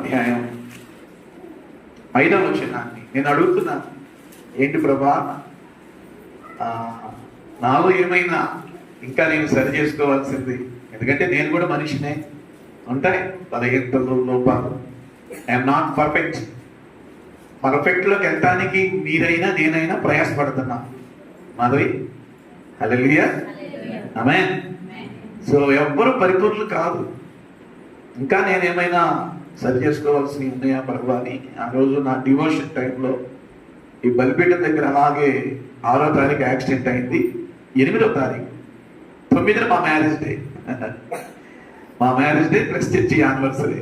అధ్యాయం 5వ వచనాన్ని నేను అడుగుతున్నాను, ఏంటి ప్రభా, నాలో ఏమైనా ఇంకా నేను సరి చేసుకోవాల్సింది, ఎందుకంటే నేను కూడా మనిషినే, ఉంటాయి బలహీనతలు, లోపాలు. I'm not perfect. పర్ఫెక్ట్లోకి వెళ్ళటానికి మీరైనా నేనైనా ప్రయాసపడుతున్నా. మాధవి, హల్లెలూయా, ఆమేన్. సో ఎవ్వరు పరిపూర్ణులు కాదు. ఇంకా నేనేమైనా సరి చేసుకోవాల్సినవి ఉన్నాయా ప్రభా అని ఆ రోజు నా డివోషన్ టైంలో ఈ బలిపీఠం దగ్గర అలాగే 6వ తారీఖు యాక్సిడెంట్ అయింది. 8వ తారీఖు 9న మా మ్యారేజ్ డే. మా marriage day plus church anniversary.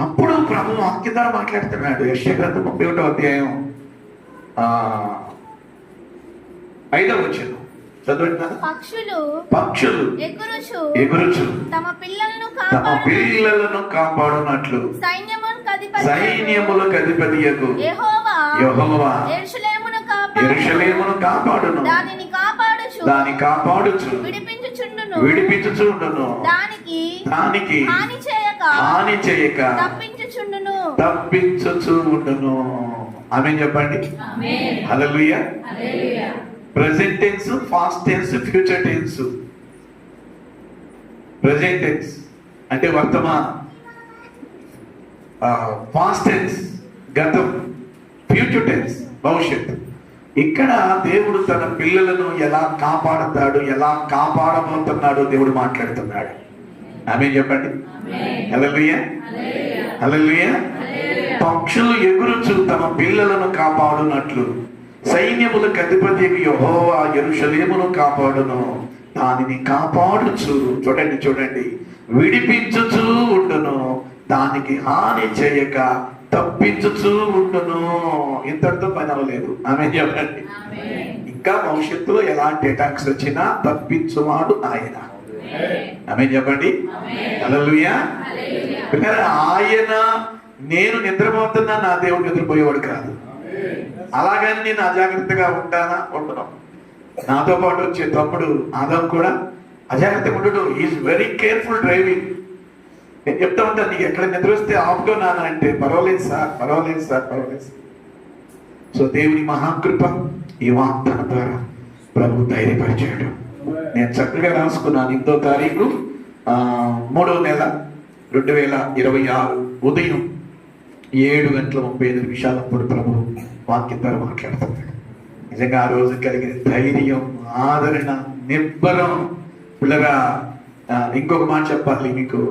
అప్పుడు ప్రభు వాక్యం ద్వారా మాట్లాడుతున్నాడు. యెషయా గ్రంథం 31వ అధ్యాయం 5వ వచనం చదవండి. పక్షులు ఎగురుచు తమ పిల్లలను కాపాడునట్లు సైన్యములకు అధిపతియగు యెహోవా యెరూషలేమును కాపాడును, దాని కాపాడుచు విడిపించుచుండును, దానికి హాని చేయక తప్పించుచుండును. ఆమేన్ చెప్పండి. Hallelujah. Present tense, past tense, future tense. Present tense అంటే వర్తమానం, పాస్ట్ టెన్స్ గతం, ఫ్యూచర్ టెన్స్ భవిష్యత్తు. ఇక్కడ దేవుడు తన పిల్లలను ఎలా కాపాడుతాడు, ఎలా కాపాడబోతున్నాడో దేవుడు మాట్లాడుతున్నాడు. ఆమేన్ చెప్పండి. హల్లెలూయా, హల్లెలూయా. పక్షులు ఎగురుచు తమ పిల్లలను కాపాడునట్లు సైన్యములకు అధిపతి యెహోవా యెరూషలేమును కాపాడును, దానిని కాపాడుచు, చూడండి, విడిపించుచు ఉండును, దానికి హాని చేయక తప్పించుచు ఉండును. ఇంతటితో పని అవ్వలేదు. ఆమె చెప్పండి. ఇంకా భవిష్యత్తులో ఎలాంటి అటాక్స్ వచ్చినా తప్పించువాడు ఆయన. ఆమె చెప్పండి. హల్లెలూయా. ఆయన నేను నిద్రపోతున్నా, నా దేవుడు నిద్రపోయేవాడు కాదు. అలాగని నేను అజాగ్రత్తగా ఉంటానా? ఉండను. నాతో పాటు వచ్చే తమ్ముడు ఆదాం కూడా అజాగ్రత్తగా ఉండడు. Is very careful driving. నేను చెప్తా ఉంటాను, నీకు ఎక్కడ నిద్ర వస్తే ఆపుకో నాన్న అంటే, పర్వాలేదు సార్. సో దేవుని మహాకృప ఈ వాగ్దానం ద్వారా ప్రభు ధైర్యపరిచాడు. నేను చక్కగా రాసుకున్నాను. 8వ తారీఖు 3వ నెల 2026 ఉదయం 7:35 ప్రభు వాక్యం ద్వారా మాట్లాడుతున్నాడు. నిజంగా ఆ రోజు కలిగిన ధైర్యం, ఆదరణ, నిబ్బరం. పిల్లగా ఇంకొక మాట చెప్పాలి మీకు.